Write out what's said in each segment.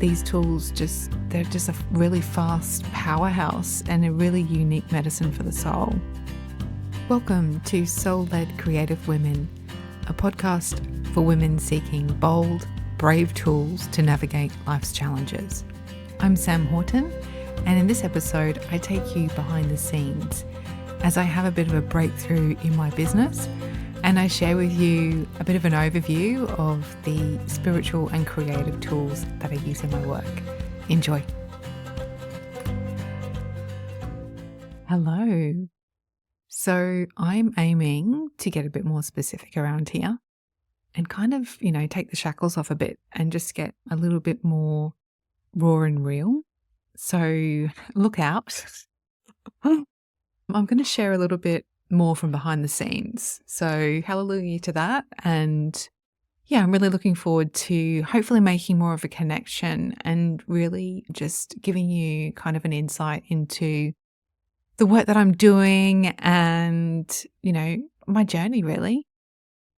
these tools they're just a really fast powerhouse and a really unique medicine for the soul. Welcome to Soul-Led Creative Women, a podcast for women seeking bold, brave tools to navigate life's challenges. I'm Sam Horton, and in this episode, I take you behind the scenes as I have a bit of a breakthrough in my business, and I share with you a bit of an overview of the spiritual and creative tools that I use in my work. Enjoy. Hello. So I'm aiming to get a bit more specific around here and kind of, take the shackles off a bit and just get a little bit more raw and real. So look out. I'm going to share a little bit more from behind the scenes. So hallelujah to that. And yeah, I'm really looking forward to hopefully making more of a connection and really just giving you kind of an insight into the work that I'm doing and, my journey really.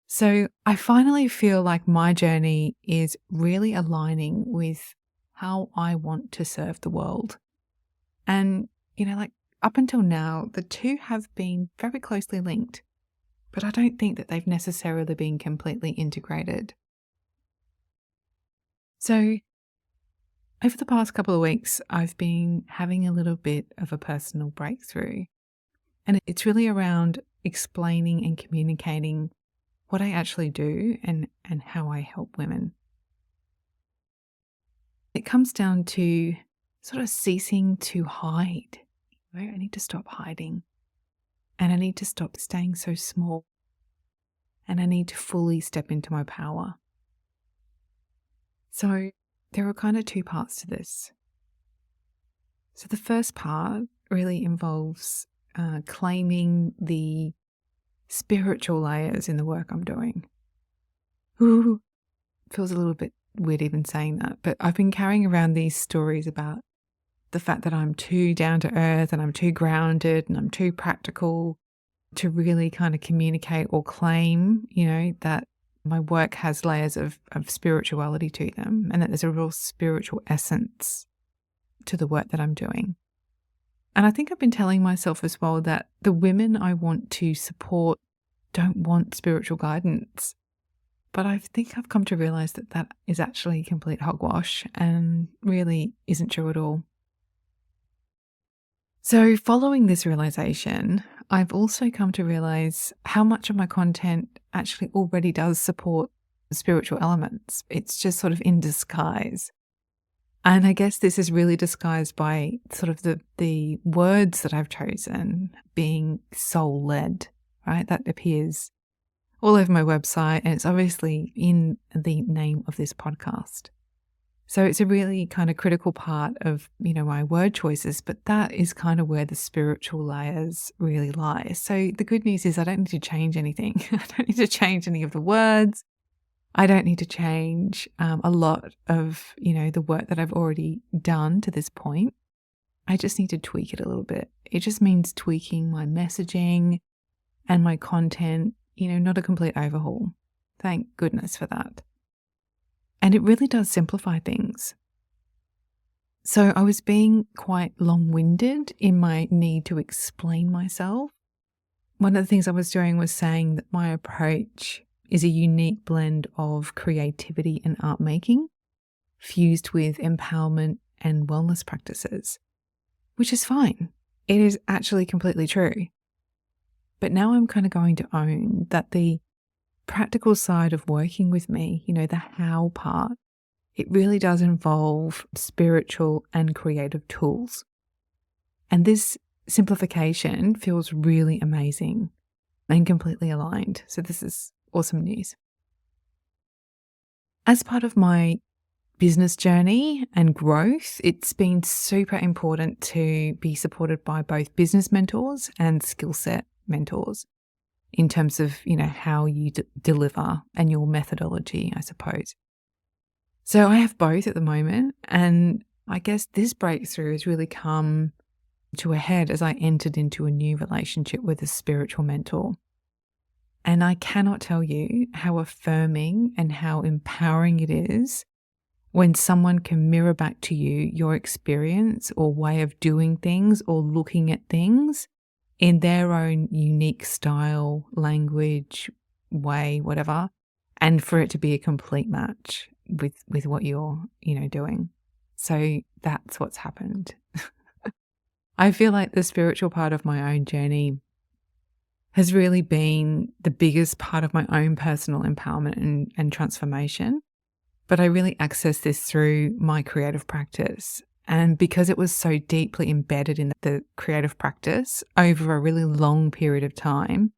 So I finally feel like my journey is really aligning with how I want to serve the world. And, up until now, the two have been very closely linked, but I don't think that they've necessarily been completely integrated. So over the past couple of weeks, I've been having a little bit of a personal breakthrough, and it's really around explaining and communicating what I actually do and how I help women. It comes down to sort of ceasing to hide. I need to stop hiding, and I need to stop staying so small, and I need to fully step into my power. So there are kind of two parts to this. So the first part really involves claiming the spiritual layers in the work I'm doing. Ooh, feels a little bit weird even saying that, but I've been carrying around these stories about the fact that I'm too down to earth and I'm too grounded and I'm too practical to really kind of communicate or claim, that my work has layers of spirituality to them and that there's a real spiritual essence to the work that I'm doing. And I think I've been telling myself as well that the women I want to support don't want spiritual guidance. But I think I've come to realize that that is actually complete hogwash and really isn't true at all. So following this realization, I've also come to realize how much of my content actually already does support spiritual elements. It's just sort of in disguise. And I guess this is really disguised by sort of the words that I've chosen being soul-led, right? That appears all over my website, and it's obviously in the name of this podcast. So it's a really kind of critical part of, my word choices, but that is kind of where the spiritual layers really lie. So the good news is I don't need to change anything. I don't need to change any of the words. I don't need to change a lot of, the work that I've already done to this point. I just need to tweak it a little bit. It just means tweaking my messaging and my content, not a complete overhaul. Thank goodness for that. And it really does simplify things. So I was being quite long-winded in my need to explain myself. One of the things I was doing was saying that my approach is a unique blend of creativity and art making, fused with empowerment and wellness practices, which is fine. It is actually completely true. But now I'm kind of going to own that the practical side of working with me, the how part, it really does involve spiritual and creative tools. And this simplification feels really amazing and completely aligned. So this is awesome news. As part of my business journey and growth, it's been super important to be supported by both business mentors and skill set mentors in terms of, how you deliver and your methodology, I suppose. So I have both at the moment. And I guess this breakthrough has really come to a head as I entered into a new relationship with a spiritual mentor. And I cannot tell you how affirming and how empowering it is when someone can mirror back to you your experience or way of doing things or looking at things in their own unique style, language, way, whatever, and for it to be a complete match with what you're, doing. So that's what's happened. I feel like the spiritual part of my own journey has really been the biggest part of my own personal empowerment and transformation. But I really accessed this through my creative practice. And because it was so deeply embedded in the creative practice over a really long period of time,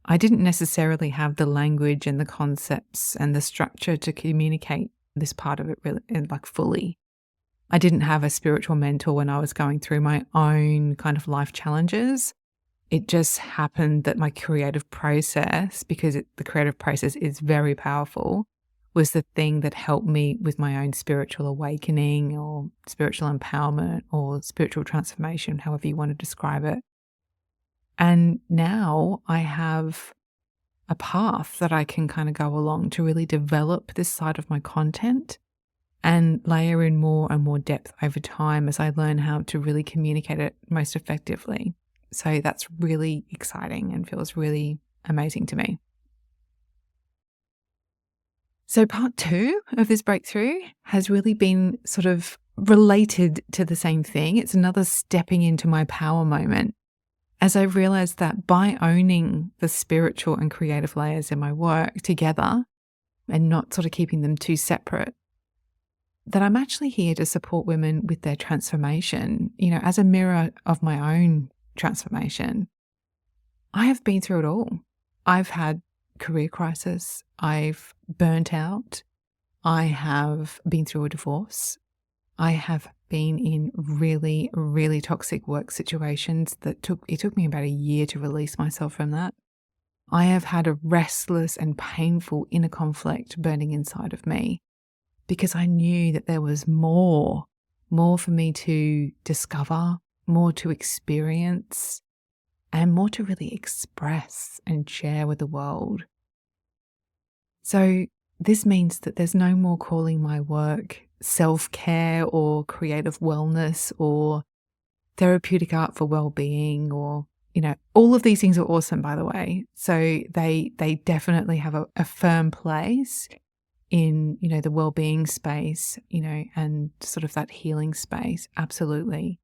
I didn't necessarily have the language and the concepts and the structure to communicate this part of it really, fully. I didn't have a spiritual mentor when I was going through my own kind of life challenges. It just happened that my creative process, because the creative process is very powerful, was the thing that helped me with my own spiritual awakening or spiritual empowerment or spiritual transformation, however you want to describe it. And now I have a path that I can kind of go along to really develop this side of my content and layer in more and more depth over time as I learn how to really communicate it most effectively. So that's really exciting and feels really amazing to me. So part 2 of this breakthrough has really been sort of related to the same thing. It's another stepping into my power moment as I realized that by owning the spiritual and creative layers in my work together and not sort of keeping them too separate, that I'm actually here to support women with their transformation, as a mirror of my own transformation. I have been through it all. I've had career crisis. I've burnt out. I have been through a divorce. I have been in really, really toxic work situations that took me about a year to release myself from that. I have had a restless and painful inner conflict burning inside of me because I knew that there was more for me to discover, more to experience, and more to really express and share with the world. So this means that there's no more calling my work self-care or creative wellness or therapeutic art for well-being or, all of these things are awesome, by the way. So they definitely have a firm place in, the well-being space, and sort of that healing space. Absolutely.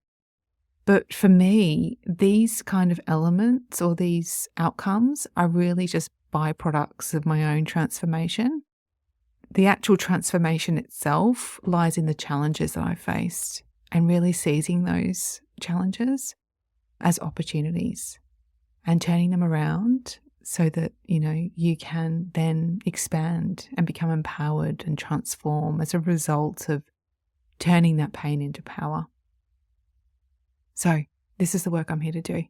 But for me, these kind of elements or these outcomes are really just byproducts of my own transformation. The actual transformation itself lies in the challenges that I faced and really seizing those challenges as opportunities and turning them around so that, you can then expand and become empowered and transform as a result of turning that pain into power. So this is the work I'm here to do.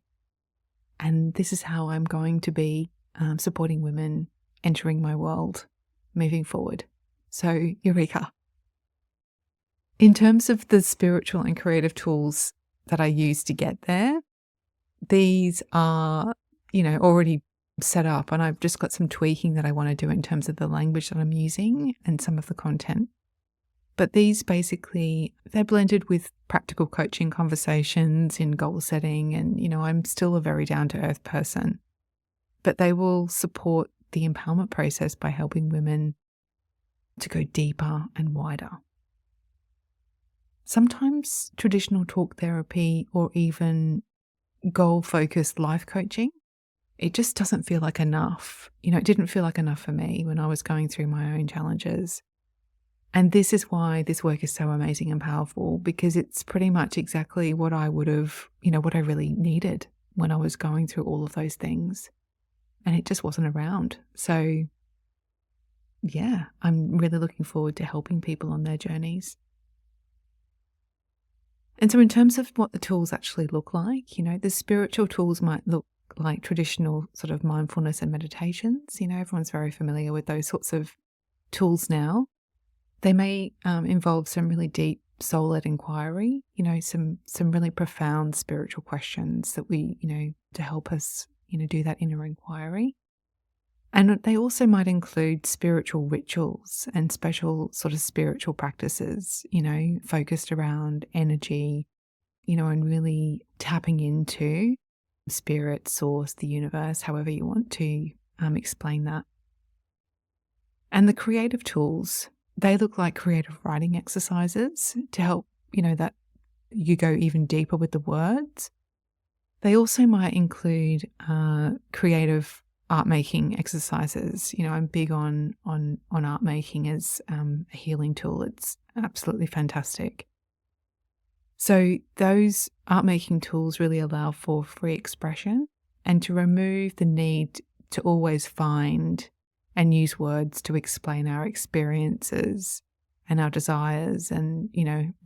And this is how I'm going to be supporting women entering my world moving forward. So, eureka. In terms of the spiritual and creative tools that I use to get there, these are, already set up, and I've just got some tweaking that I want to do in terms of the language that I'm using and some of the content. But these basically, they're blended with practical coaching conversations in goal setting. And, I'm still a very down-to-earth person. But they will support the empowerment process by helping women to go deeper and wider. Sometimes traditional talk therapy or even goal-focused life coaching, it just doesn't feel like enough. It didn't feel like enough for me when I was going through my own challenges. And this is why this work is so amazing and powerful, because it's pretty much exactly what I would have, what I really needed when I was going through all of those things. And it just wasn't around. So yeah, I'm really looking forward to helping people on their journeys. And so in terms of what the tools actually look like, the spiritual tools might look like traditional sort of mindfulness and meditations. Everyone's very familiar with those sorts of tools now. They may involve some really deep soul-led inquiry, some really profound spiritual questions that we, to help us, do that inner inquiry. And they also might include spiritual rituals and special sort of spiritual practices, focused around energy, and really tapping into spirit, source, the universe, however you want to explain that. And the creative tools, they look like creative writing exercises to help, that you go even deeper with the words. They also might include creative art making exercises. I'm big on art making as a healing tool. It's absolutely fantastic. So those art making tools really allow for free expression and to remove the need to always find and use words to explain our experiences and our desires and,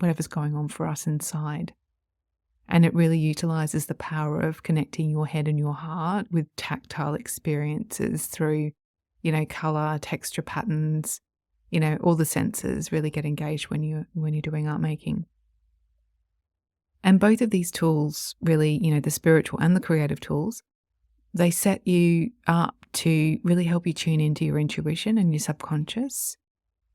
whatever's going on for us inside. And it really utilizes the power of connecting your head and your heart with tactile experiences through, color, texture patterns, all the senses really get engaged when you're doing art making. And both of these tools really, the spiritual and the creative tools, they set you up to really help you tune into your intuition and your subconscious,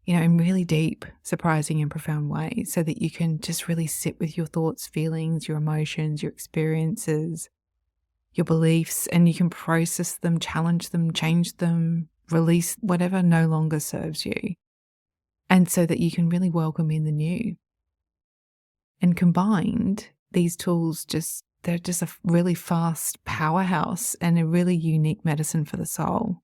in really deep, surprising and profound ways so that you can just really sit with your thoughts, feelings, your emotions, your experiences, your beliefs, and you can process them, challenge them, change them, release whatever no longer serves you. And so that you can really welcome in the new. And combined, these tools they're just a really fast powerhouse and a really unique medicine for the soul.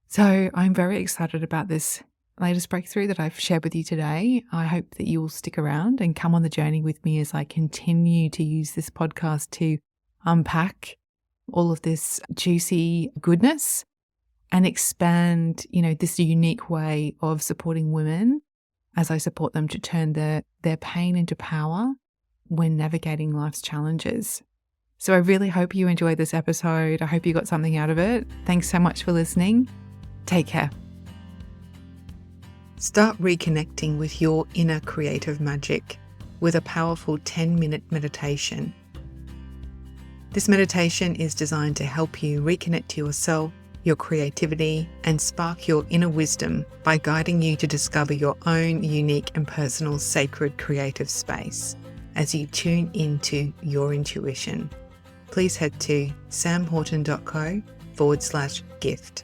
So I'm very excited about this latest breakthrough that I've shared with you today. I hope that you will stick around and come on the journey with me as I continue to use this podcast to unpack all of this juicy goodness and expand, this unique way of supporting women as I support them to turn their pain into power when navigating life's challenges. So I really hope you enjoyed this episode. I hope you got something out of it. Thanks so much for listening. Take care. Start reconnecting with your inner creative magic with a powerful 10-minute meditation. This meditation is designed to help you reconnect to yourself, your creativity, and spark your inner wisdom by guiding you to discover your own unique and personal sacred creative space as you tune into your intuition. Please head to samhorton.co/gift.